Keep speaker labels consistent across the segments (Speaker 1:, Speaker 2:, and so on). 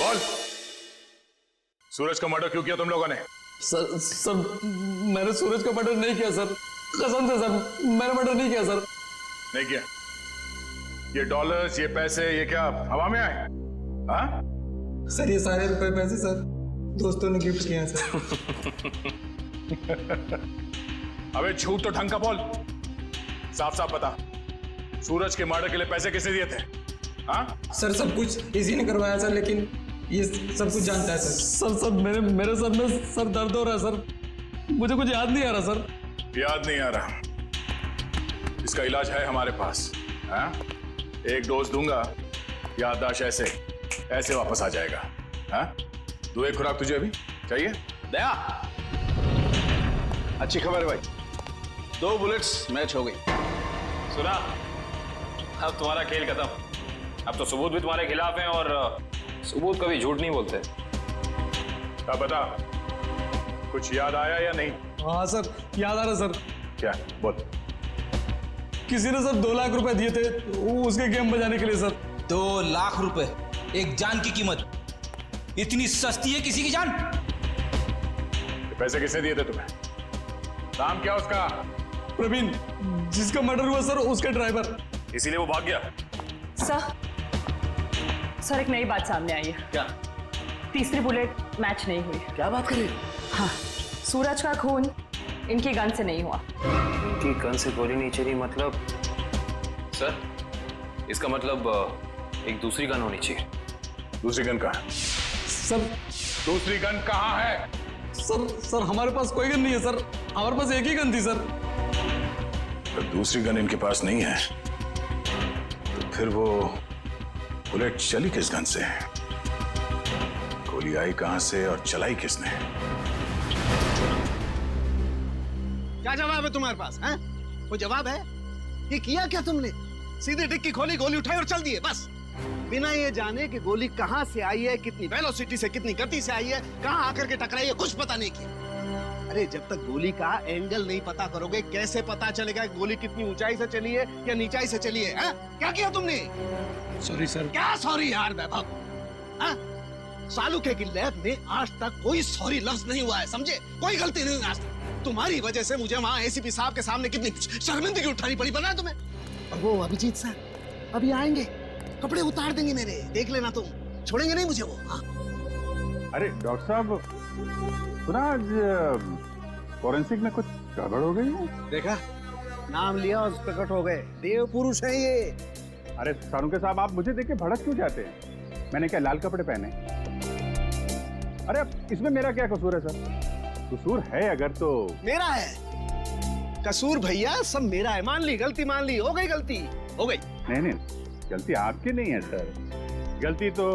Speaker 1: बोल, सूरज का मर्डर क्यों किया तुम लोगों ने?
Speaker 2: सर मैंने सूरज का मर्डर नहीं किया सर, कसम से सर, मैंने मर्डर नहीं किया सर।
Speaker 1: नहीं किया? ये डॉलर्स, ये पैसे, ये क्या हवा में आए? हाँ?
Speaker 3: सर ये सारे रुपए पैसे सर दोस्तों ने गिफ्ट किए हैं सर।
Speaker 1: अबे झूठ तो ढंग का बोल, साफ साफ बता, सूरज के मर्डर के लिए पैसे किसने दिए थे? हाँ?
Speaker 3: सर सब कुछ इसी ने करवाया सर, लेकिन ये सब कुछ जानता है सर।
Speaker 2: सर मेरे सर में सर दर्द हो रहा है सर, मुझे कुछ याद नहीं आ रहा सर।
Speaker 1: याद नहीं आ रहा? इसका इलाज है हमारे पास। हाँ? एक डोज दूंगा, याददाश्त ऐसे ऐसे वापस आ जाएगा। हाँ? दो एक खुराक तुझे अभी चाहिए?
Speaker 4: दया, अच्छी खबर है भाई, 2 बुलेट्स मैच हो गई।
Speaker 5: सुना, अब तुम्हारा खेल खत्म। अब तो सबूत भी तुम्हारे खिलाफ हैं और सबूत कभी झूठ नहीं बोलते।
Speaker 1: अब बता, कुछ याद आया या नहीं?
Speaker 2: हाँ सर, याद आ रहा सर।
Speaker 1: क्या? बोल।
Speaker 2: किसी ने सर 2 लाख रुपए दिए थे उसके गेम बजाने के लिए सर।
Speaker 6: 2 लाख रुपए, एक जान की कीमत। इतनी सस्ती है किसी की जान?
Speaker 1: पैसे किसने दिए थे तुम्हें? नाम क्या उसका?
Speaker 2: प्रवीण, जिसका मर्डर हुआ सर उसका ड्राइवर।
Speaker 1: इसीलिए वो भाग गया?
Speaker 7: सर एक नई बात सामने आई है।
Speaker 4: क्या?
Speaker 7: तीसरी बुलेट मैच नहीं हुई।
Speaker 4: क्या बात कर रही है?
Speaker 7: हाँ, सूरज का खून इनकी गन से नहीं हुआ।
Speaker 5: इनकी गन से गोली नहीं चली मतलब? सर, इसका मतलब एक दूसरी गन होनी चाहिए।
Speaker 1: दूसरी गन कहाँ है?
Speaker 2: सर
Speaker 1: दूसरी गन कहाँ है?
Speaker 2: सर हमारे पास कोई गन नहीं है सर, हमारे पास एक ही गन थी सर।
Speaker 1: तो दूसरी गन इनके पास नहीं है तो फिर वो बुलेट चली किस गन से? गोली आई कहां से और चलाई किसने?
Speaker 4: क्या जवाब है तुम्हारे पास? हैं? वो जवाब है? ये किया क्या तुमने? सीधे डिक्की खोली, गोली उठाई और चल दिए बस, बिना ये जाने कि गोली कहां से आई है, कितनी वेलोसिटी से, कितनी गति से आई है, कहां आकर के टकराई है, कुछ पता नहीं किया। अरे जब तक गोली का एंगल नहीं पता करोगे कैसे पता चलेगा कि गोली कितनी ऊंचाई से चली है या नीचाई से चली है? हैं? क्या किया तुमने?
Speaker 3: Sorry sir.
Speaker 4: क्या सॉरी यार वैभव? हाँ? सालुके की लैब में आज तक कोई सॉरी लफ्ज नहीं हुआ है, समझे? कोई गलती नहीं हुई आज तक। तुम्हारी वजह से मुझे वहां एसीपी साहब के सामने कितनी शर्मिंदगी उठानी पड़ी, पता है तुम्हें? और वो अभिजीत सर अभी आएंगे, कपड़े उतार देंगे मेरे, देख लेना तुम, छोड़ेंगे नहीं मुझे वो। हाँ?
Speaker 8: अरे डॉक्टर साहब, सुना आज फॉरेंसिक में कुछ गड़बड़ हो गई है?
Speaker 4: देखा, नाम लिया और प्रकट हो गए, देव पुरुष है ये।
Speaker 8: अरे सारुके साहब, आप मुझे देख के भड़क क्यों जाते हैं? मैंने क्या लाल कपड़े पहने? अरे अब इसमें मेरा क्या कसूर है सर? कसूर है अगर तो
Speaker 4: मेरा है कसूर भैया, सब मेरा है। मान ली गलती, मान ली, हो गई गलती, हो गई।
Speaker 8: नहीं, गलती आपकी नहीं है सर, गलती तो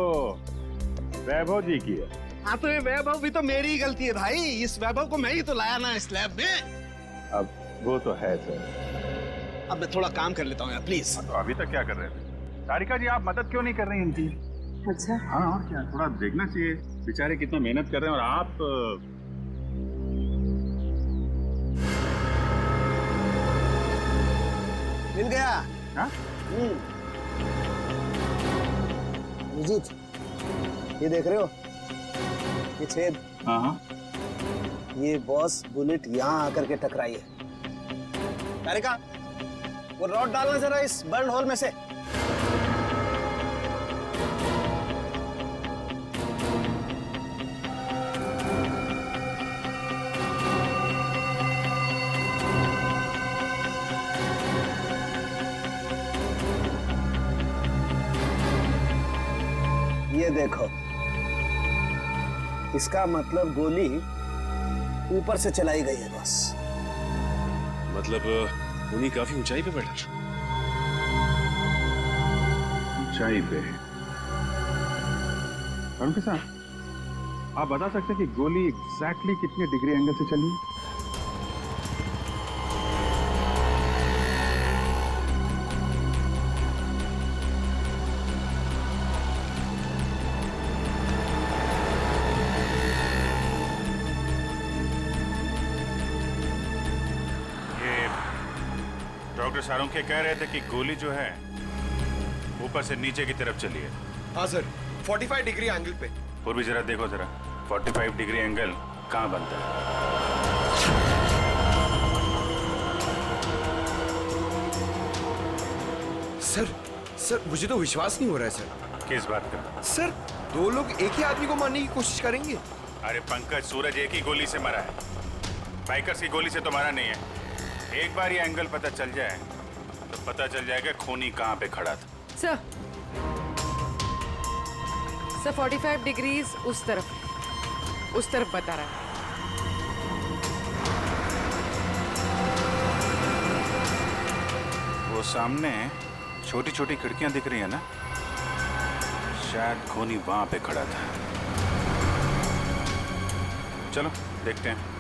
Speaker 8: वैभव जी की है।
Speaker 4: हाँ तो ये वैभव भी तो मेरी ही गलती है भाई, इस वैभव को मैं ही तो लाया ना इस लैब में।
Speaker 8: अब वो तो है सर।
Speaker 4: अब मैं थोड़ा काम कर लेता हूँ यार, प्लीज।
Speaker 8: तो अभी तक क्या कर रहे थे? सारिका जी, आप मदद क्यों नहीं कर रही इनकी?
Speaker 7: अच्छा,
Speaker 8: हाँ और क्या, थोड़ा देखना चाहिए, बेचारे कितना मेहनत कर रहे हैं और आप
Speaker 4: मिल गया।
Speaker 8: हाँ?
Speaker 4: अभिजीत, ये देख रहे हो ये छेद?
Speaker 8: हाँ,
Speaker 4: ये बॉस बुलेट यहाँ आकर के टकराई है। तारिका, वो रॉड डालना जरा इस बर्न होल में से। ये देखो, इसका मतलब गोली ऊपर से चलाई गई है बस।
Speaker 5: मतलब गोली काफी ऊंचाई पे बैठा।
Speaker 8: ऊंचाई पे? उनके साथ आप बता सकते हैं कि गोली एग्जैक्टली कितने डिग्री एंगल से चली?
Speaker 9: डॉक्टर सारुके कह रहे थे कि गोली जो है ऊपर से नीचे की तरफ चली है।
Speaker 4: हाँ सर,
Speaker 9: 45 डिग्री एंगल पे।
Speaker 8: पूर्वी जरा देखो जरा, 45 डिग्री एंगल कहाँ बनता है?
Speaker 9: सर मुझे तो विश्वास नहीं हो रहा है सर।
Speaker 8: किस बात का?
Speaker 9: सर 2 लोग एक ही आदमी को मारने की कोशिश करेंगे?
Speaker 8: अरे पंकज, सूरज एक ही गोली से मरा है, बाइकर्स की गोली से तो मरा नहीं है। एक बार ये एंगल पता चल जाए तो पता चल जाएगा खूनी कहाँ पे खड़ा था।
Speaker 10: सर 45 डिग्रीज उस तरफ बता रहा है।
Speaker 8: वो सामने छोटी छोटी खिड़कियां दिख रही है ना, शायद खूनी वहां पे खड़ा था। चलो देखते हैं।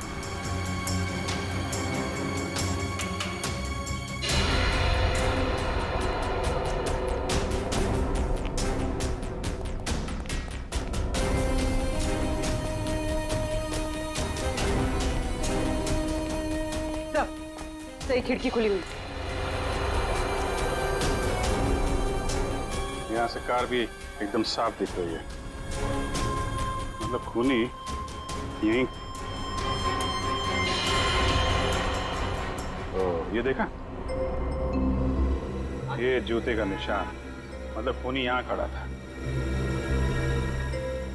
Speaker 10: सही खिड़की खुली हुई।
Speaker 8: यहाँ से कार भी एकदम साफ दिख रही है, मतलब खूनी यहीं। तो ये देखा, ये जूते का निशान, मतलब खूनी यहाँ खड़ा था।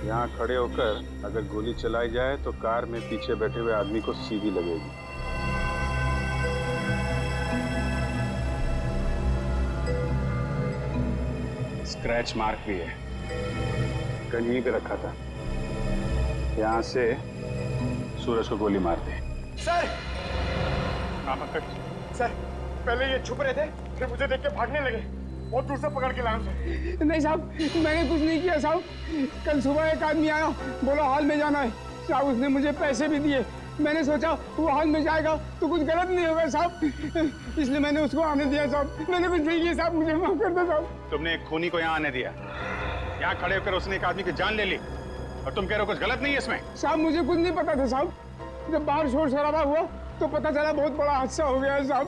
Speaker 8: यहाँ खड़े होकर अगर गोली चलाई जाए तो कार में पीछे बैठे हुए आदमी को सीधी लगेगी। स्क्रैच मार्क भी है, गन यहीं पे रखा था। यहाँ से सूरज को गोली मार दी।
Speaker 9: सर
Speaker 8: सर,
Speaker 9: पहले ये छुप रहे थे, फिर मुझे देख के भागने लगे, बहुत दूर से पकड़ के लाया सर।
Speaker 3: नहीं साहब, मैंने कुछ नहीं किया साहब। कल सुबह एक आदमी आया, बोला हॉल में जाना है साहब, उसने मुझे पैसे भी दिए। मैंने सोचा वो हॉल में जाएगा तो कुछ गलत नहीं होगा साहब, इसलिए मैंने उसको आने दिया साहब। मैंने कुछ नहीं किया साहब, मुझे माफ कर दो साहब।
Speaker 8: तुमने एक खूनी को यहाँ आने दिया, यहाँ खड़े होकर उसने एक आदमी की जान ले ली, और तुम कह रहे हो कुछ गलत नहीं है इसमें?
Speaker 3: साहब मुझे कुछ नहीं पता था साहब, जब बाहर शोर शराबा हुआ तो पता चला बहुत बड़ा हादसा हो गया है साहब।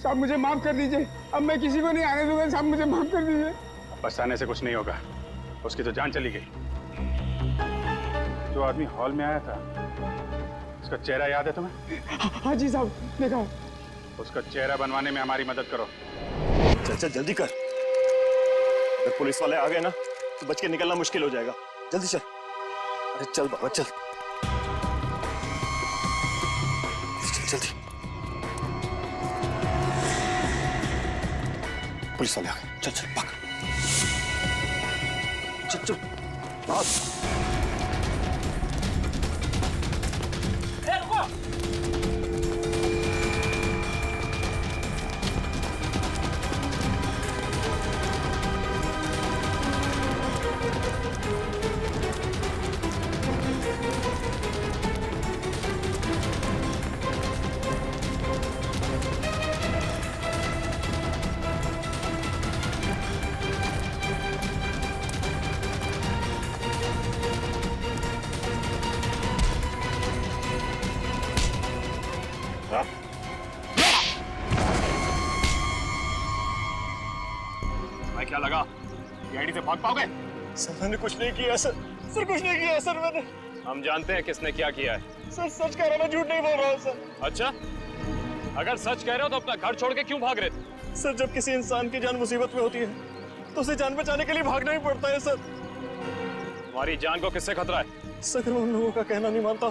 Speaker 3: साहब मुझे माफ कर दीजिए, अब मैं किसी को नहीं आने दूंगा साहब, मुझे माफ कर दीजिए।
Speaker 8: पछताने से कुछ नहीं होगा, उसकी तो जान चली गई। जो आदमी हॉल में आया था, उसका चेहरा याद है तुम्हें?
Speaker 3: हाँ जी साहब, देखा।
Speaker 8: उसका चेहरा बनवाने में हमारी मदद करो।
Speaker 11: चल चल जल्दी कर, अगर पुलिस वाले आ गए ना तो बच के निकलना मुश्किल हो जाएगा। जल्दी चल, अरे चल बाबा चल, चल जल्दी। पुलिस वाले आ गए, चल चल भाग, चल चल भाग।
Speaker 5: मैं क्या लगा गाड़ी से भाग पाओगे?
Speaker 11: सर मैंने कुछ नहीं किया सर, सर कुछ नहीं किया सर मैंने।
Speaker 5: हम जानते हैं किसने क्या किया है।
Speaker 11: सर सच कह रहा हूं, मैं झूठ नहीं बोल रहा हूँ सर।
Speaker 5: अच्छा, अगर सच कह रहे हो तो अपना घर छोड़ के क्यों भाग रहे थे?
Speaker 11: सर जब किसी इंसान की जान मुसीबत में होती है तो उसे जान बचाने के लिए भागना ही पड़ता है सर।
Speaker 5: तुम्हारी जान को किससे खतरा है?
Speaker 11: सर अगर मैं उन लोगों का कहना नहीं मानता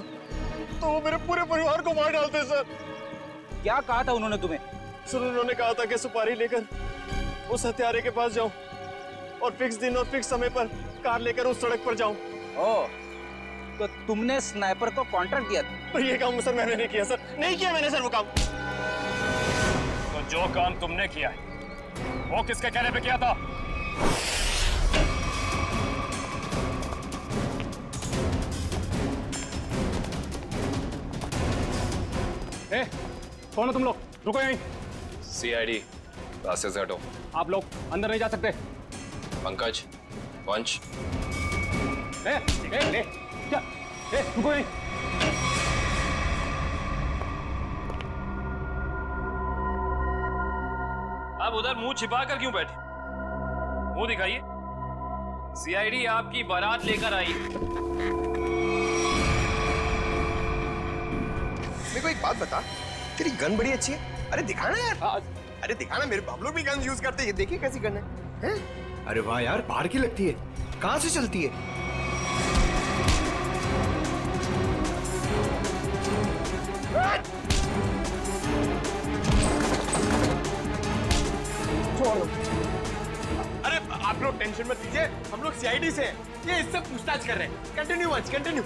Speaker 11: तो वो मेरे पूरे परिवार को मार डालते सर।
Speaker 6: क्या कहा था उन्होंने तुम्हें?
Speaker 11: सर उन्होंने कहा था कि सुपारी लेकर उस हत्यारे के पास जाऊं और फिक्स दिन और फिक्स समय पर कार लेकर उस सड़क पर जाऊं।
Speaker 6: ओह, तो तुमने स्नाइपर को कॉन्ट्रैक्ट दिया था?
Speaker 11: पर ये काम सर मैंने नहीं किया सर, नहीं किया मैंने सर वो काम।
Speaker 5: तो जो काम तुमने किया है वो किसके कहने पे किया था?
Speaker 2: ए, कौन हो तुम लोग? रुको यहीं।
Speaker 5: सीआईडी, रास्ते से हटो।
Speaker 2: आप लोग अंदर नहीं जा सकते।
Speaker 5: पंकज, पंच।
Speaker 2: ए, क्या? रुको यहीं।
Speaker 5: आप उधर मुंह छिपा कर क्यों बैठे? मुंह दिखाइए, सीआईडी आपकी बारात लेकर आई।
Speaker 9: मेरे को एक बात बता, तेरी गन बड़ी अच्छी है। अरे दिखाना यार, अरे दिखाना। मेरे बाप लोग भी गन यूज करते हैं, देखिए कैसी गन है, हैं? अरे वाह यार, बाहर की लगती है। कहाँ से चलती है?
Speaker 3: छोड़ दो।
Speaker 9: अरे आप लोग टेंशन मत लीजिए, हम लोग सीआईडी से हैं। ये इससे पूछताछ कर रहे हैं। Continue once, continue.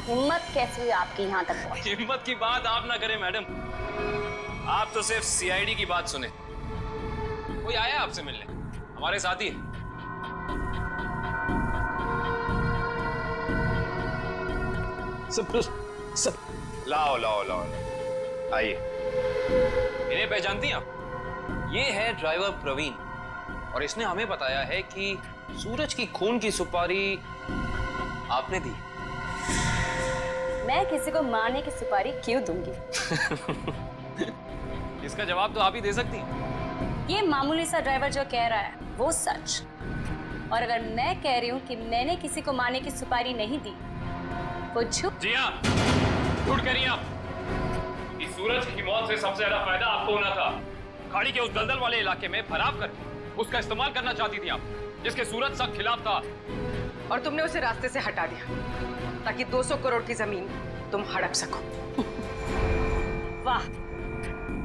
Speaker 12: हिम्मत कैसे हुई आपकी यहाँ तक पहुंची?
Speaker 5: हिम्मत की बात आप ना करें मैडम, आप तो सिर्फ सीआईडी की बात सुने। कोई आया आपसे मिलने, हमारे साथी है।
Speaker 2: सब
Speaker 5: लाओ लाओ लाओ, आइए। इन्हें पहचानती हैं आप? ये है ड्राइवर प्रवीण, और इसने हमें बताया है कि सूरज की खून की सुपारी आपने दी।
Speaker 12: मैं किसी को मारने की सुपारी क्यों दूंगी?
Speaker 5: इसका जवाब तो आप ही दे सकती हैं।
Speaker 12: ये मामूली सा ड्राइवर जो कह रहा है वो सच, और अगर मैं कह रही हूँ कि मैंने किसी को मारने की सुपारी नहीं दी, वो झूठ।
Speaker 5: जी हाँ, झूठ कह रही हैं आप। इस सूरज की मौत से सबसे ज्यादा फायदा आपको होना था। खाड़ी के उस दलदल वाले इलाके में फरार कर उसका इस्तेमाल करना चाहती थी आप, जिसके सूरज सख्त खिलाफ था।
Speaker 10: और तुमने उसे रास्ते से हटा दिया ताकि 200 करोड़ की जमीन तुम हड़प सको।
Speaker 12: वाह,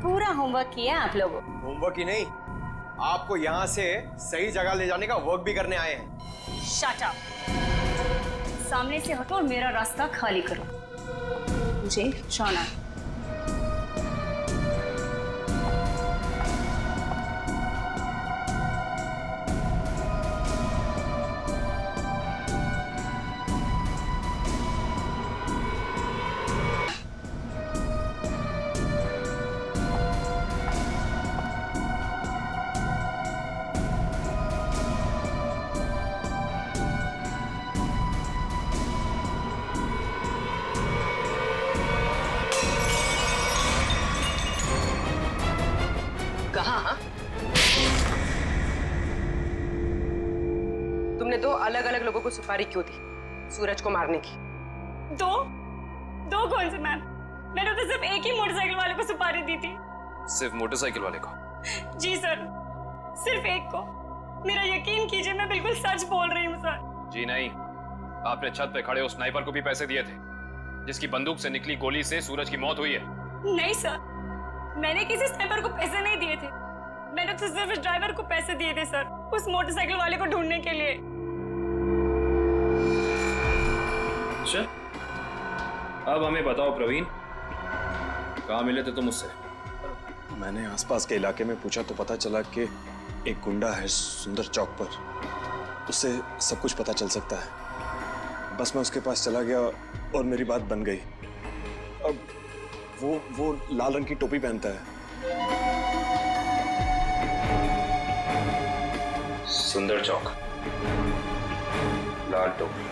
Speaker 12: पूरा होमवर्क किया आप लोगों।
Speaker 9: होमवर्क ही नहीं, आपको यहाँ से सही जगह ले जाने का वर्क भी करने आए हैं।
Speaker 12: शट अप, सामने से हटो और मेरा रास्ता खाली करो, मुझे जाना है।
Speaker 10: कहाँ? तुमने 2 अलग-अलग लोगों को सुपारी क्यों दी सूरज को मारने की?
Speaker 12: दो कौन से मैम? मैंने तो सिर्फ एक ही मोटरसाइकिल वाले को सुपारी दी थी।
Speaker 5: सिर्फ मोटरसाइकिल वाले को?
Speaker 12: जी सर, सिर्फ एक को। मेरा यकीन कीजिए, मैं बिल्कुल सच बोल रही हूँ सर।
Speaker 5: जी नहीं, आपने छत पे खड़े उस स्नाइपर को भी पैसे दिए थे, जिसकी बंदूक से निकली गोली से सूरज की मौत हुई है।
Speaker 12: नहीं सर, मैंने किसी स्नाइपर को पैसे नहीं दिए थे। मैंने तो सिर्फ इस ड्राइवर को पैसे दिए थे सर, उस मोटरसाइकिल वाले को ढूंढने के लिए।
Speaker 5: अच्छा, अब हमें बताओ प्रवीण, कहाँ मिले थे तुम उससे?
Speaker 11: मैंने आसपास के इलाके में पूछा तो पता चला कि एक गुंडा है सुंदर चौक पर, उससे सब कुछ पता चल सकता है। बस मैं उसके पास चला गया और मेरी बात बन गई। अब वो लाल रंग की टोपी पहनता है।
Speaker 5: सुंदर चौक, लाल टोपी।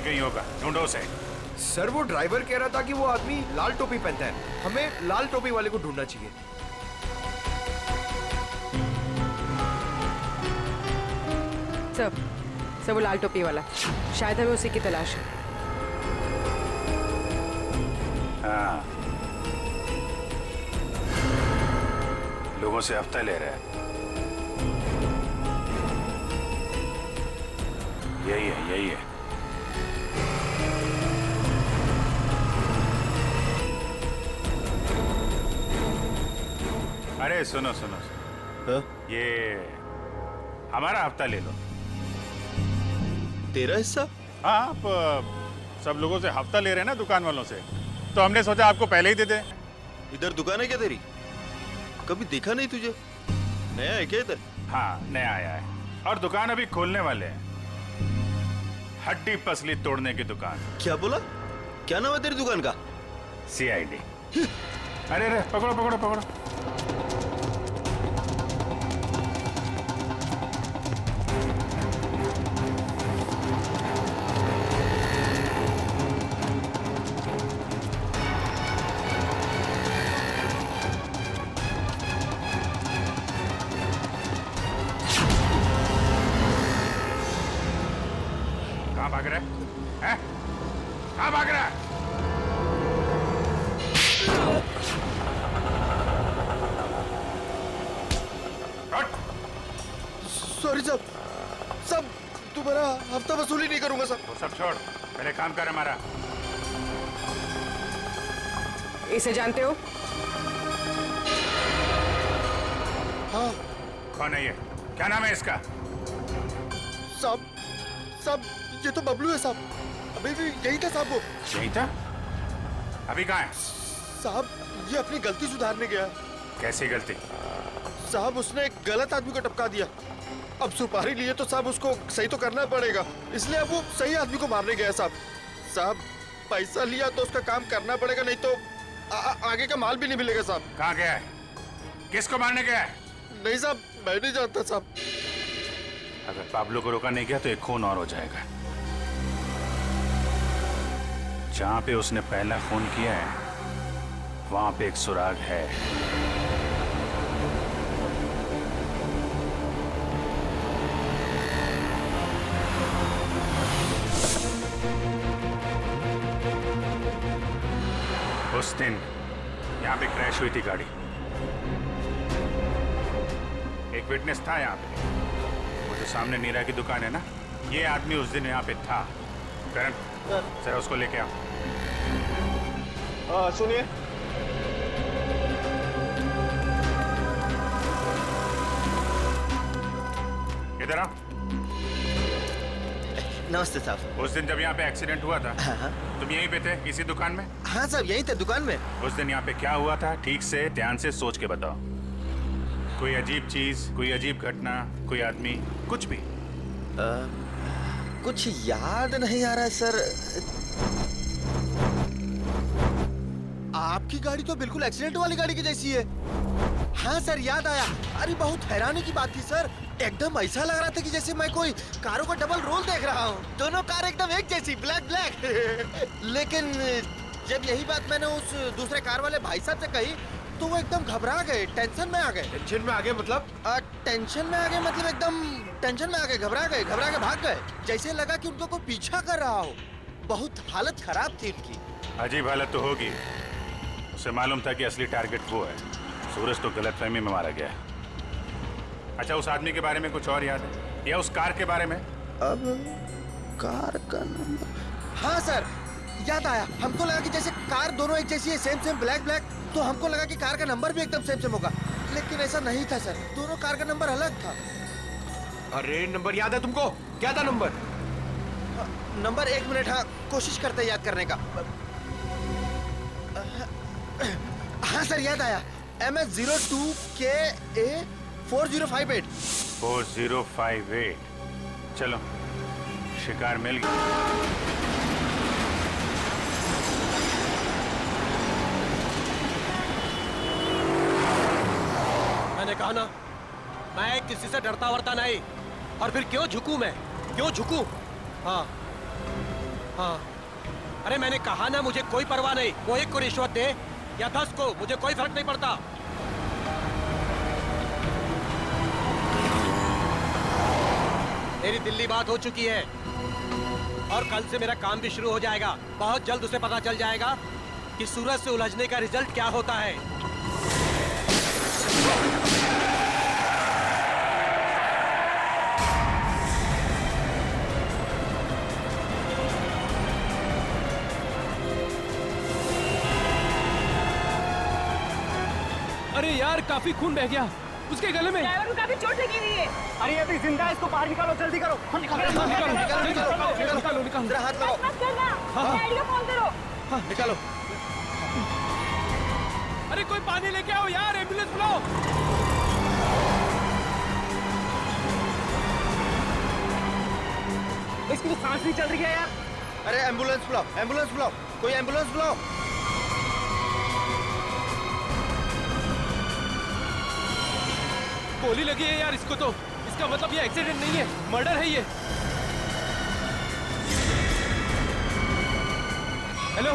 Speaker 8: कहीं होगा, ढूंढो उसे।
Speaker 9: सर वो ड्राइवर कह रहा था कि वो आदमी लाल टोपी पहनता है, हमें लाल टोपी वाले को ढूंढना चाहिए।
Speaker 10: सब वो लाल टोपी वाला, शायद हमें उसी की तलाश है।
Speaker 8: हाँ, लोगों से हफ्ता ले रहा है। यही है, यही है। अरे सुनो सुनो, सुनो। ये हमारा हफ्ता ले लो।
Speaker 11: तेरा हिस्सा?
Speaker 8: हाँ, आप सब लोगों से हफ्ता ले रहे हैं ना दुकान वालों से, तो हमने सोचा आपको पहले ही दे दें।
Speaker 11: इधर दुकान है क्या तेरी? कभी देखा नहीं तुझे? नया है क्या इधर?
Speaker 8: हाँ, नया आया है और दुकान अभी खोलने वाले हैं। हड्डी पसली तोड़ने की दुकान।
Speaker 11: क्या बोला? क्या नाम है तेरी दुकान का?
Speaker 8: सीआईडी। अरे अरे, पकड़ो पकड़ो पकड़ो। कहाँ भाग रहा है? कहाँ भाग रहा है?
Speaker 9: सॉरी साहब, साहब तुम्हारा हफ्ता वसूली नहीं करूंगा साहब।
Speaker 8: वो सब छोड़, पहले काम कर हमारा।
Speaker 10: इसे जानते हो?
Speaker 9: हाँ।
Speaker 8: कौन है ये? क्या नाम है इसका?
Speaker 9: साहब, साहब ये तो बबलू है साहब। अभी भी यही था साहब वो।
Speaker 8: यही था? अभी कहाँ है?
Speaker 9: साहब ये अपनी गलती सुधारने गया।
Speaker 8: कैसी गलती?
Speaker 9: साहब उसने एक गलत आदमी को टपका दिया। अब सुपारी लिए तो साहब उसको सही तो करना पड़ेगा, इसलिए अब वो सही आदमी को मारने गया साहब। साहब पैसा लिया तो उसका काम करना पड़ेगा, नहीं तो आगे का माल भी नहीं मिलेगा साहब।
Speaker 8: कहाँ गया है? किसको मारने गया है?
Speaker 9: नहीं साहब मैं नहीं जानता साहब।
Speaker 8: अगर पाब्लो को रोका नहीं गया तो एक खून और हो जाएगा। जहां पे उसने पहला खून किया है वहां पे एक सुराग है। उस दिन यहां पे क्रैश हुई थी गाड़ी। एक विटनेस था यहाँ पे, वो जो सामने नीरा की दुकान है ना, ये आदमी उस दिन यहाँ पे था। करण जरा उसको लेके आओ।
Speaker 9: सुनिए,
Speaker 8: इधर आओ।
Speaker 9: नमस्ते साहब।
Speaker 8: उस दिन जब यहाँ पे एक्सीडेंट हुआ था, तुम यहीं पे थे इसी दुकान में?
Speaker 9: हाँ साहब यहीं थे दुकान में।
Speaker 8: उस दिन यहाँ पे क्या हुआ था ठीक से ध्यान से सोच के बताओ। कोई अजीब चीज, कोई अजीब घटना, कोई आदमी, कुछ भी?
Speaker 9: कुछ याद नहीं आ रहा है सर। आपकी गाड़ी तो बिल्कुल एक्सीडेंट वाली गाड़ी की जैसी है। हाँ सर याद आया। अरे बहुत हैरानी की बात थी सर, एकदम ऐसा लग रहा था कि जैसे मैं कोई कारों का डबल रोल देख रहा हूँ। दोनों कार एकदम एक जैसी, ब्लैक ब्लैक। लेकिन जब यही बात मैंने उस दूसरे कार वाले भाई साहब से कही तो वो एकदम घबरा गए, टेंशन में आ गए। टेंशन में आ गए मतलब? टेंशन में आ गए मतलब एकदम टेंशन में आ गए, घबरा के भाग गए। जैसे लगा कि उनको कोई पीछा कर रहा हो। बहुत हालत खराब थी उनकी।
Speaker 8: अजीब हालत तो होगी। उसे मालूम था कि असली टारगेट वो है। सूरज तो गलतफहमी में मारा गया है। अच्छा उस आदमी के बारे में कुछ और याद है या उस कार के बारे में?
Speaker 9: अब कार का नंबर, हाँ सर याद आया। हमको लगा कि जैसे कार दोनों एक जैसी है, सेम ब्लैक ब्लैक, तो हमको लगा कि कार का नंबर भी एकदम सेम होगा, लेकिन ऐसा नहीं था सर। दोनों कार का नंबर अलग था।
Speaker 13: अरे नंबर याद है तुमको? क्या था नंबर?
Speaker 9: नंबर 1 मिनट, हाँ कोशिश करते हैं याद करने का। हाँ सर याद आया, MS02KA 4058।
Speaker 8: 4058। चलो शिकार मिल गया।
Speaker 13: मैंने कहा ना, मैं किसी से डरता वरता नहीं। और फिर क्यों झुकूं मैं? क्यों झुकूं? हाँ हाँ, अरे मैंने कहा ना मुझे कोई परवाह नहीं। वो 1 को रिश्वत दे या 10 को, मुझे कोई फर्क नहीं पड़ता। मेरी दिल्ली बात हो चुकी है और कल से मेरा काम भी शुरू हो जाएगा। बहुत जल्द उसे पता चल जाएगा कि सूरज से उलझने का रिजल्ट क्या होता है।
Speaker 2: अरे यार काफी खून बह गया उसके गले में।
Speaker 10: ड्राइवर को काफी चोट लगी हुई है।
Speaker 3: अरे अभी जिंदा है, इसको बाहर निकालो, जल्दी करो।
Speaker 2: निकालो।
Speaker 9: जरा हाथ लगाओ।
Speaker 10: मत करना, डैडी को फोन करो।
Speaker 9: हाँ निकालो।
Speaker 2: अरे कोई पानी लेके आओ यार, एम्बुलेंस बुलाओ।
Speaker 3: इसकी तो सांस नहीं चल रही है यार।
Speaker 9: अरे एम्बुलेंस बुलाओ, एम्बुलेंस बुलाओ, कोई एम्बुलेंस बुलाओ।
Speaker 2: गोली लगी है यार इसको तो। इसका मतलब ये एक्सीडेंट नहीं है, मर्डर है ये। हेलो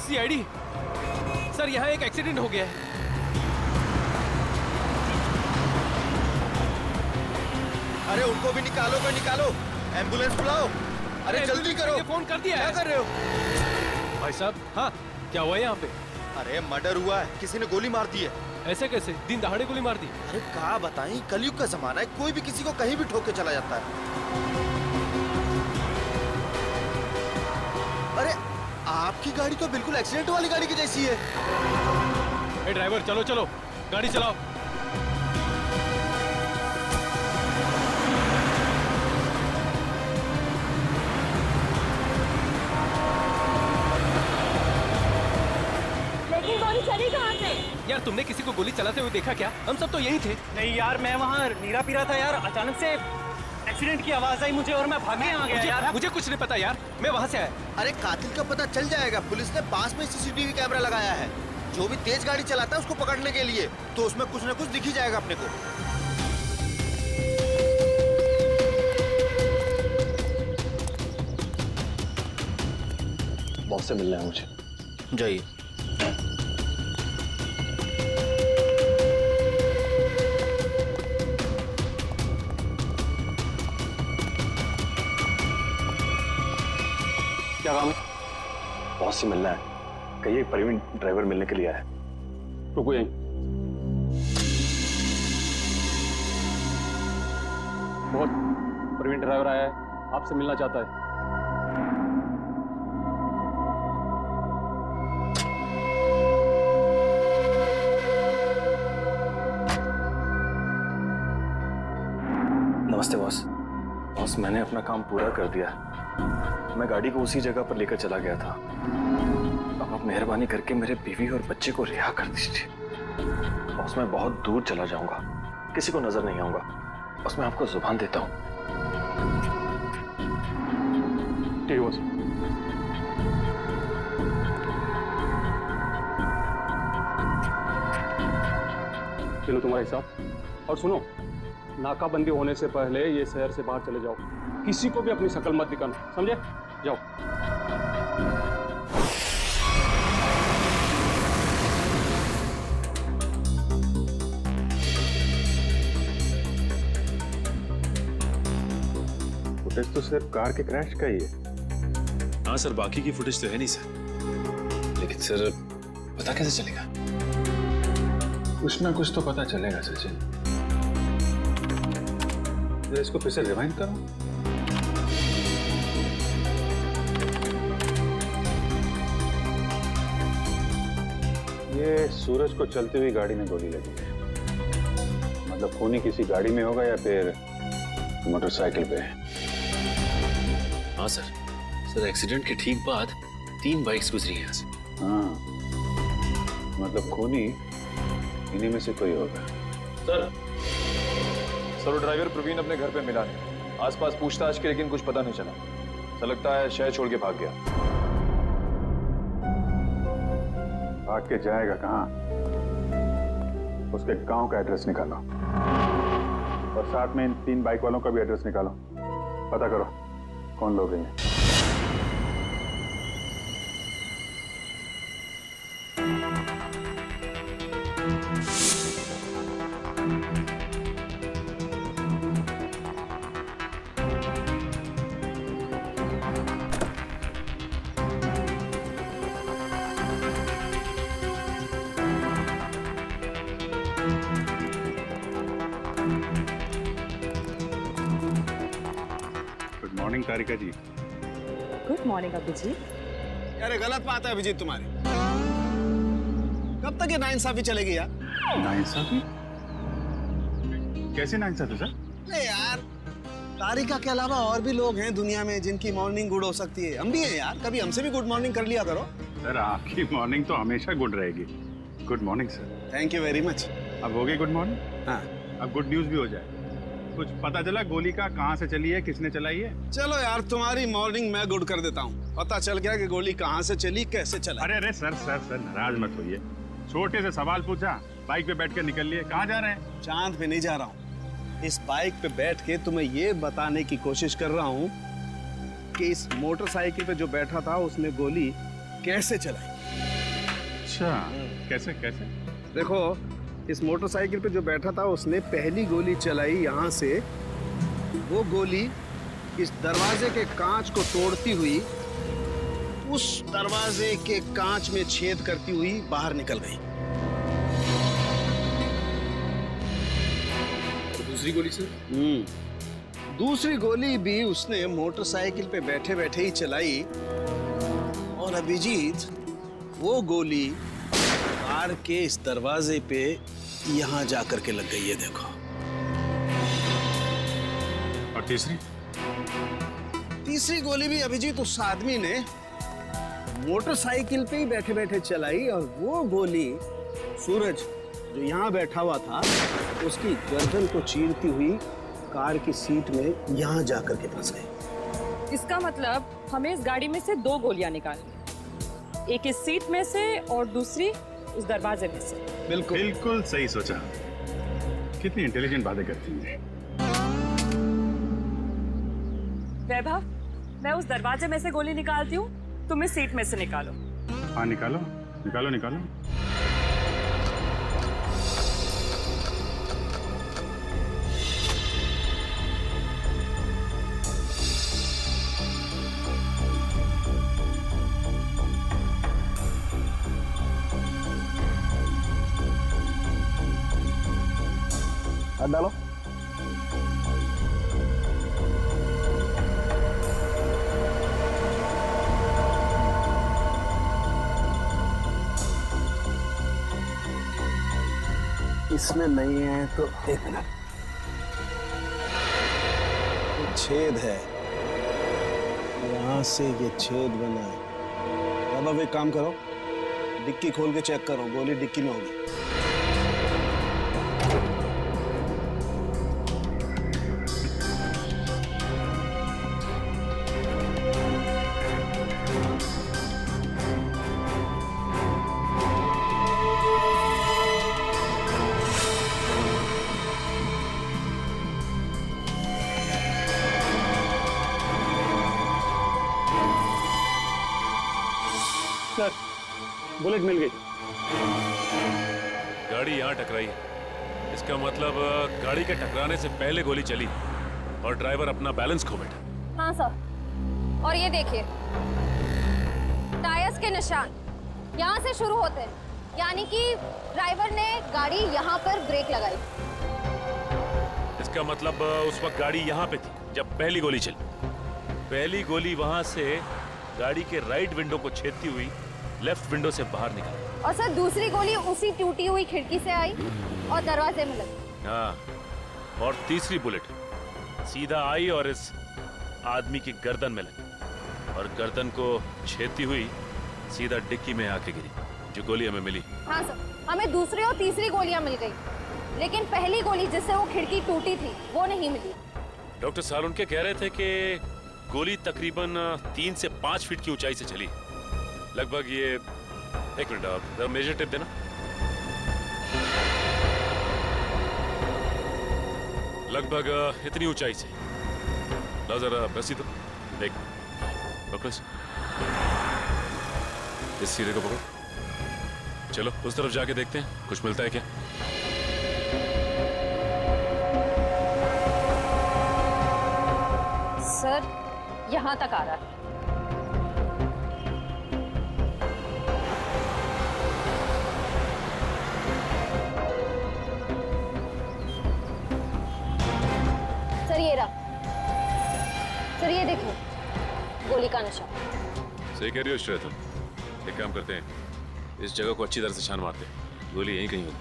Speaker 2: CID सर, यहाँ एक एक्सीडेंट हो गया है।
Speaker 9: अरे उनको भी निकालो, एम्बुलेंस बुलाओ। अरे जल्दी करो,
Speaker 13: फोन कर दिया
Speaker 9: क्या कर रहे हो?
Speaker 13: भाई साहब। हाँ, क्या हुआ यहाँ पे?
Speaker 9: अरे मर्डर हुआ है, किसी ने गोली मार दी है।
Speaker 13: ऐसे कैसे? दिन दहाड़े गोली मार दी?
Speaker 9: अरे कहा बताएं, कलयुग का जमाना है, कोई भी किसी को कहीं भी ठोक के चला जाता है। अरे आपकी गाड़ी तो बिल्कुल एक्सीडेंट वाली गाड़ी की जैसी है।
Speaker 13: ए ड्राइवर, चलो चलो, गाड़ी चलाओ।
Speaker 12: लेकिन गोली चली कहाँ से?
Speaker 13: यार तुमने किसी को गोली चलाते हुए देखा क्या? हम सब तो यही थे।
Speaker 14: नहीं यार, मैं वहाँ नीरा पी रहा था यार, अचानक से एक्सीडेंट की आवाज आई मुझे और मैं भागे आ गया यार।
Speaker 13: मुझे कुछ नहीं पता यार, मैं वहाँ से आया।
Speaker 9: अरे कातिल का पता चल जाएगा, पुलिस ने पास में सीसीटीवी कैमरा लगाया है। जो भी तेज गाड़ी चलाता है उसको पकड़ने के लिए, तो उसमें कुछ न कुछ दिख ही जाएगा अपने को।
Speaker 11: बॉस से मिलना है मुझे।
Speaker 9: जाइए।
Speaker 11: क्या काम है? बॉस से मिलना है, कहिए प्रवीण ड्राइवर मिलने के लिए आया है।
Speaker 2: रुको यहीं। बहुत प्रवीण ड्राइवर आया है, आपसे मिलना चाहता है।
Speaker 11: नमस्ते बॉस। बॉस मैंने अपना काम पूरा कर दिया। मैं गाड़ी को उसी जगह पर लेकर चला गया था। अब आप मेहरबानी करके मेरे बीवी और बच्चे को रिहा कर दीजिए। बॉस मैं बहुत दूर चला जाऊंगा, किसी को नजर नहीं आऊंगा। बस मैं आपको जुबान देता हूं।
Speaker 2: ठीक है बॉस। चलो तुम्हारा हिसाब। और सुनो, नाकाबंदी होने से पहले ये शहर से बाहर चले जाओ। किसी को भी अपनी शक्ल मत दिखाना, समझे? जाओ।
Speaker 8: फुटेज तो सिर्फ कार के क्रैश का ही है।
Speaker 11: हाँ सर, बाकी की फुटेज तो है नहीं सर। लेकिन सर पता कैसे चलेगा?
Speaker 8: कुछ ना कुछ तो पता चलेगा सचिन। इसको फिर से रिवाइंड करो। ये सूरज को चलती हुई गाड़ी में गोली लगी है। मतलब खूनी किसी गाड़ी में होगा या फिर मोटरसाइकिल पे।
Speaker 11: हाँ सर। सर एक्सीडेंट के ठीक बाद 3 बाइक्स गुजरी हैं यहाँ से।
Speaker 8: हाँ, मतलब खूनी इन्हीं में से कोई होगा।
Speaker 15: सर वो ड्राइवर प्रवीण अपने घर पे मिला नहीं। आसपास पूछताछ की, लेकिन कुछ पता नहीं चला। ऐसा लगता है शहर छोड़ के भाग गया।
Speaker 8: भाग के जाएगा कहाँ? उसके गांव का एड्रेस निकालो और साथ में इन 3 बाइक वालों का भी एड्रेस निकालो। पता करो कौन लोग हैं। गुड मॉर्निंग तारिका जी।
Speaker 10: गुड मॉर्निंग अभी जी।
Speaker 4: यार गलत बात है अभिजीत तुम्हारी। कब तक ये नाइंसाफी चलेगी यार?
Speaker 8: नाइंसाफी? कैसे नाइंसाफी सर?
Speaker 4: नहीं यार, तारिका के अलावा और भी लोग हैं दुनिया में जिनकी मॉर्निंग गुड हो सकती है। हम भी हैं यार, कभी हमसे भी गुड मॉर्निंग कर लिया करो।
Speaker 8: सर आपकी मॉर्निंग तो हमेशा गुड रहेगी। Good morning sir.
Speaker 4: Thank you very much.
Speaker 8: अब हो गई गुड मॉर्निंग?
Speaker 4: हाँ।
Speaker 8: अब गुड न्यूज भी हो जाए। कुछ पता चला गोली का कहाँ से चली है, किसने चलाई है?
Speaker 4: चलो यार, तुम्हारी मॉर्निंग मैं गुड कर देता हूँ। पता चल गया कि गोली कहाँ से चली, कैसे चला।
Speaker 8: अरे अरे सर सर सर नाराज मत होइए। छोटे से सवाल पूछा, बाइक पे बैठ कर निकल लिए। कहाँ जा रहे हैं?
Speaker 4: चांद पे नहीं जा रहा हूँ। इस बाइक पे बैठ के तुम्हें ये बताने की कोशिश कर रहा हूँ कि इस मोटरसाइकिल पे जो बैठा था उसने गोली कैसे चलाई।
Speaker 8: अच्छा, कैसे कैसे?
Speaker 4: देखो, इस मोटरसाइकिल पे जो बैठा था उसने पहली गोली चलाई यहाँ से। वो गोली इस दरवाजे के कांच को तोड़ती हुई उस दरवाजे के कांच में छेद करती हुई बाहर निकल गई।
Speaker 15: तो दूसरी गोली सर?
Speaker 4: दूसरी गोली भी उसने मोटरसाइकिल पे बैठे बैठे ही चलाई और अभिजीत वो गोली कार के इस दरवाजे पे यहां जाकर के लग गई है, देखो।
Speaker 8: और तीसरी?
Speaker 4: तीसरी गोली भी अभिजीत उस आदमी ने मोटरसाइकिल पे ही बैठे बैठे चलाई और वो गोली सूरज जो यहाँ बैठा हुआ था उसकी गर्दन को चीरती हुई कार की सीट में यहाँ जाकर के फंस गई।
Speaker 10: इसका मतलब हमें इस गाड़ी में से 2 गोलियां निकालनी, एक इस सीट में से और दूसरी उस दरवाजे में से।
Speaker 8: बिल्कुल सही सोचा। कितनी इंटेलिजेंट बातें करती हैं।
Speaker 10: वैभव, मैं उस दरवाजे में से गोली निकालती हूँ, तुम इस सीट में से निकालो।
Speaker 8: हाँ निकालो निकालो निकालो।
Speaker 4: हाथ डालो। इसमें नहीं है तो एक मिनट, छेद है, यहां से ये छेद बना है। अब एक काम करो, डिक्की खोल के चेक करो, गोली डिक्की में होगी।
Speaker 2: सर, बुलेट मिल गई।
Speaker 16: गाड़ी यहाँ टकराई है, इसका मतलब गाड़ी के टकराने से पहले गोली चली और ड्राइवर अपना बैलेंस खो बैठा।
Speaker 12: हाँ सर, और ये देखिए टायर्स के निशान यहाँ से शुरू होते हैं, यानी कि ड्राइवर ने गाड़ी यहाँ पर ब्रेक लगाई।
Speaker 16: इसका मतलब उस वक्त गाड़ी यहाँ पे थी जब पहली गोली चली। पहली गोली वहां से गाड़ी के राइट विंडो को छेदती हुई लेफ्ट विंडो से बाहर निकली।
Speaker 12: और सर दूसरी गोली उसी टूटी हुई खिड़की से आई और दरवाजे में लगी।
Speaker 16: हाँ, और तीसरी बुलेट सीधा आई और इस आदमी की गर्दन में लगी और गर्दन को छेदती हुई सीधा डिक्की में आके गिरी, जो गोली हमें मिली।
Speaker 12: हाँ सर, हमें दूसरी और तीसरी गोलियां मिल गई, लेकिन पहली गोली जिससे वो खिड़की टूटी थी वो नहीं मिली।
Speaker 16: डॉक्टर सालुनके कह रहे थे कि गोली तकरीबन 3 से 5 फीट की ऊंचाई से चली, लगभग ये, एक मिनट आप जरा मेजर टेप देना। लगभग इतनी ऊंचाई से। ला जरा रस्सी दो, देख पकड़ो इस सीधे को पकड़ो। चलो उस तरफ जाके देखते हैं कुछ मिलता है क्या।
Speaker 12: सर यहाँ तक आ रहा है। सर ये रहा, सर ये देखो गोली का निशान।
Speaker 16: सही कह रही हो श्रेया तुम। एक काम करते हैं, इस जगह को अच्छी तरह से छान मारते हैं, गोली यहीं कहीं होगी।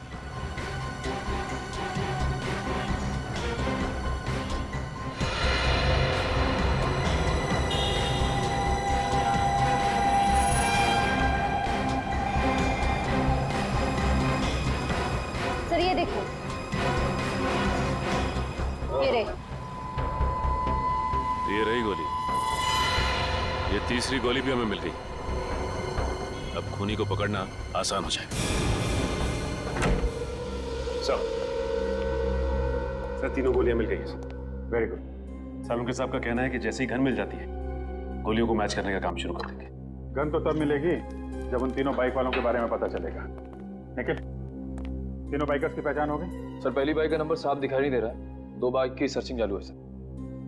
Speaker 12: सर ये देखो,
Speaker 16: ये रही गोली। ये तीसरी गोली भी हमें मिल गई। अब खूनी को पकड़ना आसान हो जाएगा।
Speaker 8: सर तीनों गोलियां मिल गई हैं सर। Very good. सालुनके साहब का कहना है कि जैसे ही गन मिल जाती है गोलियों को मैच करने का काम शुरू कर देंगे। गन तो तब मिलेगी जब उन तीनों बाइक वालों के बारे में पता चलेगा। निखिल, तीनों बाइकर्स की पहचान हो गई?
Speaker 15: सर पहली बाइक का नंबर साफ दिखाई नहीं दे रहा है, 2 बाइक की सर्चिंग चालू है सर।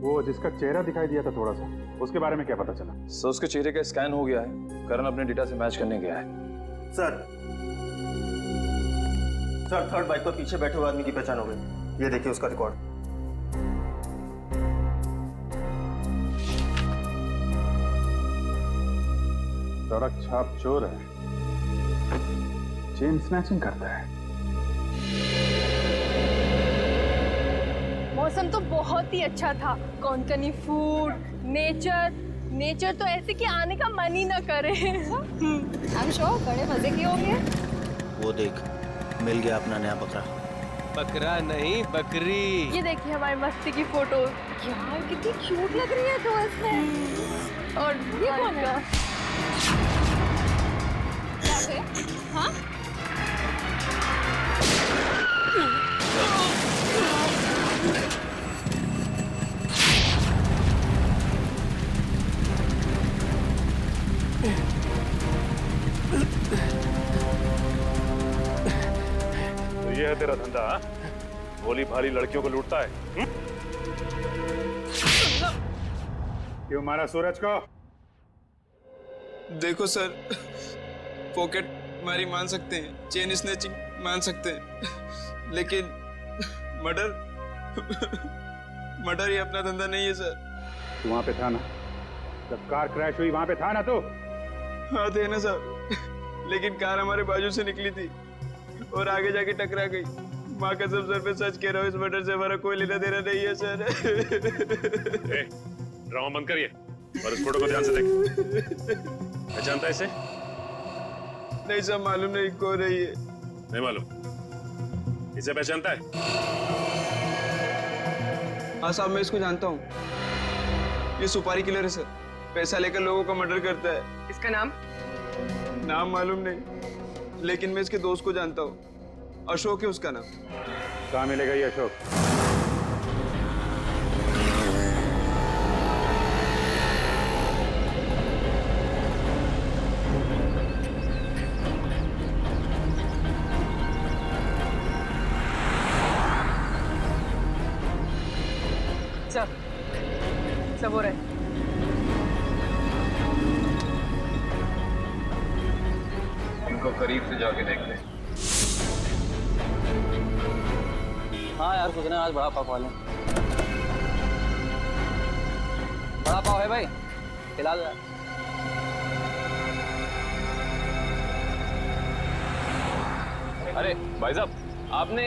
Speaker 8: वो जिसका चेहरा दिखाई दिया था थोड़ा सा, उसके बारे में क्या पता चला?
Speaker 15: सर उसके चेहरे का स्कैन हो गया है, करण अपने डेटा से मैच करने गया है।
Speaker 9: सर थर्ड बाइक पर पीछे बैठे हुए आदमी की पहचान हो गई। ये देखिए उसका रिकॉर्ड।
Speaker 8: सड़क छाप चोर है, चेन स्नैचिंग करता है।
Speaker 7: मौसम तो बहुत ही अच्छा था। कोंकणी फूड, नेचर तो ऐसे कि आने का मन ही ना करे।
Speaker 12: I'm sure बड़े मजे किए होंगे।
Speaker 9: वो देख, मिल गया अपना नया बकरा।
Speaker 13: बकरा नहीं, बकरी।
Speaker 7: ये देखिए हमारी मस्ती की फोटो। यार कितनी क्यूट लग रही है तो इसमें। और ये कौन का? हाँ?
Speaker 8: तो ये है तेरा धंधा, हाँ? भोली भाली लड़कियों को लूटता है। क्यों मारा सूरज को?
Speaker 17: देखो सर, पॉकेट मारी मान सकते हैं, चेन स्नैचिंग मान सकते हैं, लेकिन मर्डर ही अपना धंधा नहीं है सर।
Speaker 8: तू वहां पे था ना जब कार क्रैश हुई? वहां पे था ना तू?
Speaker 17: हाँ थे ना सर, लेकिन कार हमारे बाजू से निकली थी और आगे जाके टकरा गई। माँ कसम सर पे सच कह रहा हूँ, इस मर्डर से हमारा कोई लेना देना नहीं है सर।
Speaker 8: ड्रामा बंद करिए और इस फोटो को ध्यान से देख। पहचानता है इसे?
Speaker 17: नहीं सर, मालूम नहीं कौन है ये।
Speaker 8: नहीं मालूम? इसे पहचानता है?
Speaker 17: हाँ साहब, मैं इसको जानता हूँ। ये सुपारी किलर है सर, पैसा लेकर लोगों का मर्डर करता है।
Speaker 10: इसका नाम?
Speaker 17: नाम मालूम नहीं, लेकिन मैं इसके दोस्त को जानता हूँ। अशोक है उसका नाम।
Speaker 8: कहाँ मिलेगा ये अशोक?
Speaker 10: सब हो रहा है।
Speaker 5: इनको करीब से जाके देख ले।
Speaker 14: हाँ यार, सोच रहे हैं आज बड़ा पाव खा लें। बड़ा पाव है भाई, खिला दो यार।
Speaker 5: अरे भाई साहब, आपने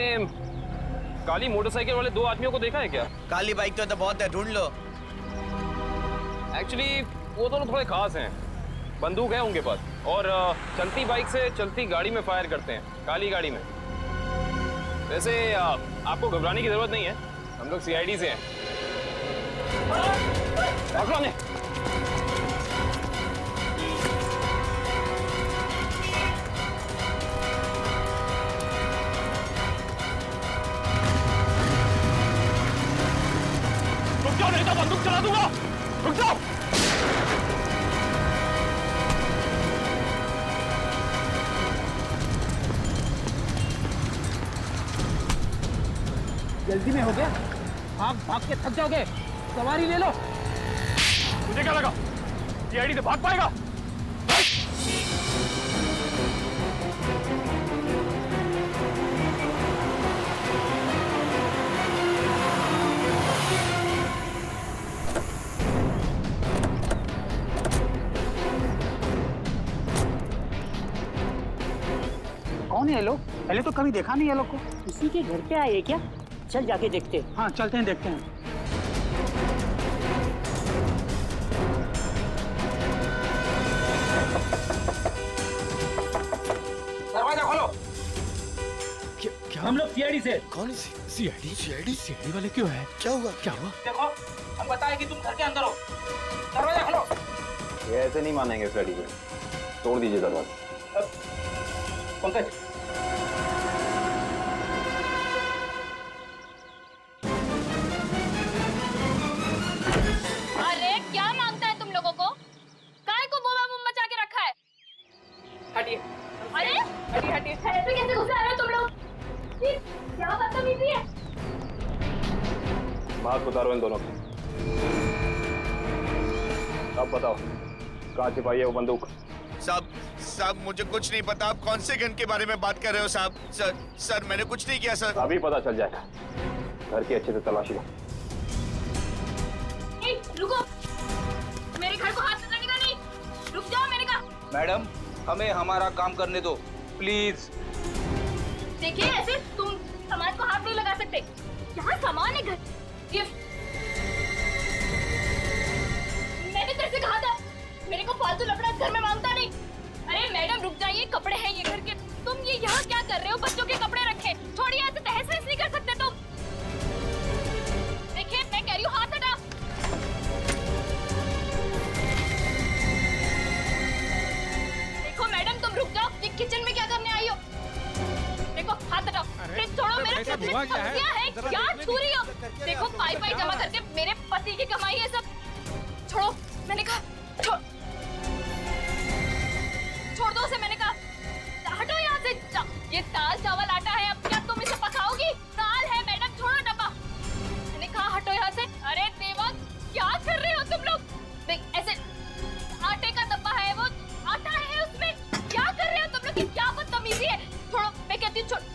Speaker 5: काली मोटरसाइकिल वाले दो आदमियों को देखा है क्या?
Speaker 9: काली बाइक तो बहुत है, ढूंढ लो।
Speaker 5: एक्चुअली वो दोनों थोड़े खास हैं। बंदूक है उनके पास और चलती बाइक से चलती गाड़ी में फायर करते हैं, काली गाड़ी में। वैसे आपको घबराने की जरूरत नहीं है, हम लोग सीआईडी से हैं।
Speaker 16: रुक जाओ नहीं तो बंदूक चला दूंगा। रुक जाओ।
Speaker 14: जल्दी में हो गया, भाग के थक जाओगे। सवारी ले लो।
Speaker 16: तुझे क्या लगा सीआईडी से भाग पाएगा?
Speaker 14: कौन है ये लोग? पहले तो कभी देखा नहीं है लोग को।
Speaker 18: किसी के घर पे आए क्या? चल जाके देखते हैं।
Speaker 14: हाँ चलते हैं, देखते हैं। दरवाजा खोलो।
Speaker 18: क्या हम लोग सीआईडी से?
Speaker 9: कौन?
Speaker 18: सीआईडी वाले क्यों है?
Speaker 9: क्या हुआ?
Speaker 14: देखो, हम बताए कि तुम घर के अंदर हो। दरवाजा खोलो।
Speaker 5: ये ऐसे नहीं मानेंगे फ्रेडी को, तोड़ दीजिए दरवाजा।
Speaker 14: पंकज,
Speaker 12: अरे क्या मांगता है तुम लोगों को? काय को बोबा बम मचा के रखा है?
Speaker 10: हटिए।
Speaker 12: अरे
Speaker 10: हटिए।
Speaker 12: ऐसे कैसे घुस आ रहे हो तुम लोग? ये क्या बदतमीजी है?
Speaker 5: मास्क उतारो इन दोनों को।
Speaker 2: अब बताओ कहाँ छिपाई है वो बंदूक?
Speaker 9: साहब मुझे कुछ नहीं पता। आप कौन से गन के बारे में बात कर रहे हो साहब? सर मैंने कुछ नहीं किया सर।
Speaker 2: अभी पता चल जाएगा। घर की अच्छे से तलाशी लो।
Speaker 7: रुको, मेरे घर को हाथ लगाने का नहीं। रुक जाओ, मैंने कहा।
Speaker 6: मैडम हमें हमारा काम करने दो प्लीज।
Speaker 7: देखिए, ऐसे तुम सामान को हाथ नहीं लगा सकते। यहाँ सामान है, घर गिफ्ट। मैंने तेरे से कहा था मेरे को फालतू लफड़ा घर में मांगता नहीं। अरे मैडम रुक जाइए, कपड़े हैं ये घर के। तुम ये यहाँ क्या कर रहे हो? बच्चों के कपड़े रखे, छोड़िए, ऐसे तहस नहस नहीं कर सकते तुम। देखिए मैं कह रही हूँ, हाथ हटा। देखो मैडम तुम रुक जाओ, ये किचन में क्या करने आई हो? देखो हाथ हटाओ, फ्रिज छोड़ो। मेरा सब्जियां है, क्या छू रही हो? देखो पाई पाई जमा करके मेरे पति की कमाई है सब। छोड़ो, मैंने कहा छोड़ दो उसे, मैंने कहा हटो यहाँ से। ये दाल चावल आटा है, अब क्या तुम इसे पकाओगी? दाल है मैडम, छोड़ो डब्बा। मैंने कहा हटो यहाँ से। अरे देवा क्या कर रहे हो तुम लोग? देख ऐसे आटे का डब्बा है, वो आटा है उसमें। क्या कर रहे हो तुम लोग? क्या बदतमीजी है? छोड़ो, मैं कहती हूँ छोड़।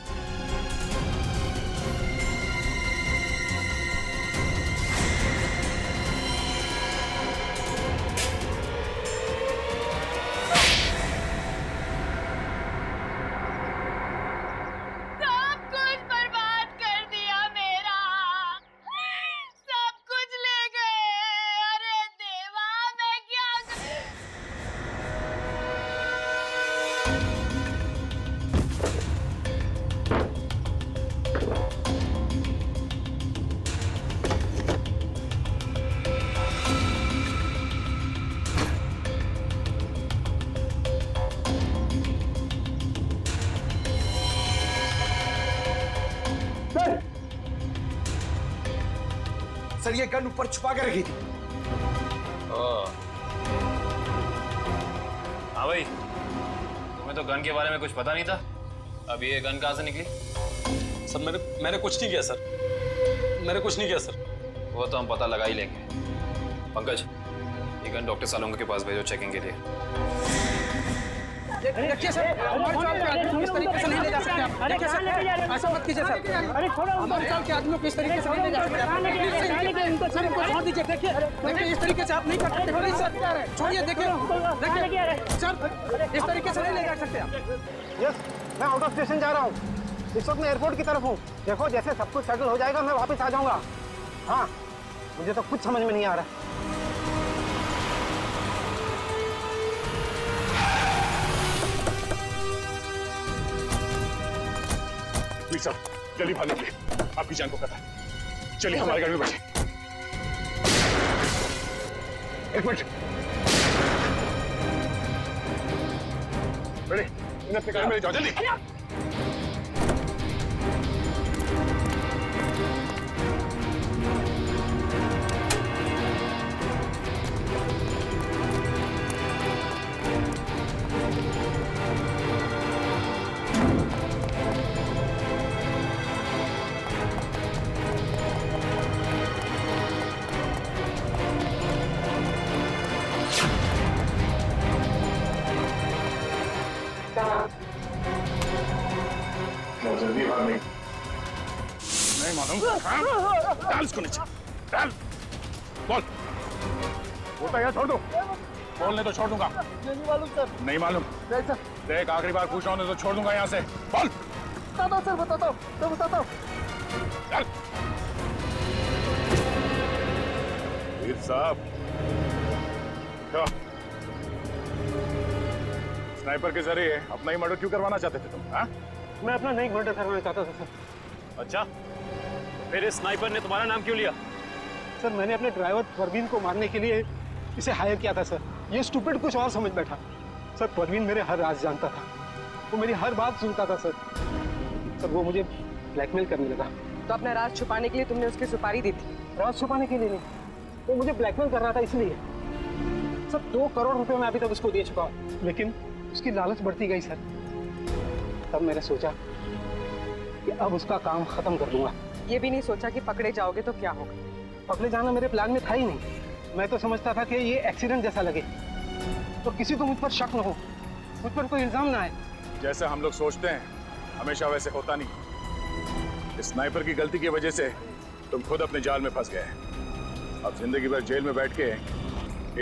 Speaker 9: सर ये गन ऊपर छुपा के रखी थी।
Speaker 5: हाँ भाई, तुम्हें तो गन के बारे में कुछ पता नहीं था। अब ये गन कहाँ से निकली?
Speaker 8: सर मैंने कुछ नहीं किया सर। मैंने कुछ नहीं किया सर।
Speaker 5: वो तो हम पता लगा ही लेंगे। पंकज, ये गन डॉक्टर सालोंगा के पास भेजो चेकिंग के लिए।
Speaker 14: देखिए सर, हमारे साल के आदमी को इस तरीके से नहीं ले जा सकते आप। देखिए सर, ऐसा मत कीजिए सर। हमारे साल के आदमियों को इस तरीके से नहीं ले जा सकते आप। सर इनको छोड़ दीजिए। देखिए इस तरीके से आप नहीं कर सकते। प्लीज सर छोड़िए। देखिए सर, इस तरीके से नहीं ले जा सकते आप।
Speaker 3: यस, मैं आउट ऑफ स्टेशन जा रहा हूँ। इस वक्त मैं एयरपोर्ट की तरफ हूँ। देखो जैसे सब कुछ सेटल हो जाएगा मैं वापस आ जाऊंगा। हाँ, मुझे तो कुछ समझ में नहीं आ रहा।
Speaker 1: साहब जल्दी भाग निकलिए, आपकी जान को खतरा है। चलिए हमारी गाड़ी में बैठिए। एक मिनट, बैठे, इन्हें अपनी गाड़ी में ले जाओ जल्दी। जल्दी भाग नहीं मालूम। डाल इसको नीचे, डाल। बोल, बोलता है छोड़ दो। बोलने तो छोड़ दूंगा।
Speaker 3: नहीं मालूम सर।
Speaker 1: नहीं मालूम? देख आखिरी बार पूछ रहा हूँ तो छोड़ दूंगा यहाँ से। बोल।
Speaker 3: बताता हूँ सर, बताता हूँ, तो बताता हूँ।
Speaker 1: चल। वीर साहब, स्नाइपर के जरिए अपना ही मर्डर क्यों करवाना चाहते थे तुम? हाँ?
Speaker 3: मैं अपना नहीं मर्डर करवाना चाहता था सर।
Speaker 2: अच्छा, फिर इस स्नाइपर ने तुम्हारा नाम क्यों लिया?
Speaker 3: सर मैंने अपने ड्राइवर परवीन को मारने के लिए इसे हायर किया था सर। ये स्टूपिड कुछ और समझ बैठा। सर परवीन मेरे हर राज जानता था, वो मेरी हर बात सुनता था सर। सर वो मुझे ब्लैकमेल करने लगा।
Speaker 10: तो अपना राज छुपाने के लिए तुमने उसकी सुपारी दी थी?
Speaker 3: राज छुपाने के लिए नहीं, वो मुझे ब्लैकमेल कर रहा था इसलिए। सर 2 करोड़ रुपए मैं अभी तक उसको दे चुका हूँ, लेकिन उसकी लालच बढ़ती गई सर। तब मैंने सोचा कि अब उसका काम खत्म कर दूंगा।
Speaker 10: ये भी नहीं सोचा कि पकड़े जाओगे तो क्या होगा?
Speaker 3: पकड़े जाना मेरे प्लान में था ही नहीं,
Speaker 14: मैं तो समझता था कि ये एक्सीडेंट जैसा लगे, तो किसी को मुझ पर शक न हो, मुझ पर कोई इल्जाम ना आए।
Speaker 1: जैसा हम लोग सोचते हैं हमेशा वैसे होता नहीं। इस स्नाइपर की गलती की वजह से तुम खुद अपने जाल में फंस गए। अब जिंदगी भर जेल में बैठ के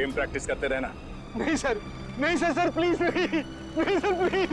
Speaker 1: एम प्रैक्टिस करते रहना।
Speaker 14: नहीं सर, नहीं सर, सर प्लीज नहीं, नहीं सर प्लीज।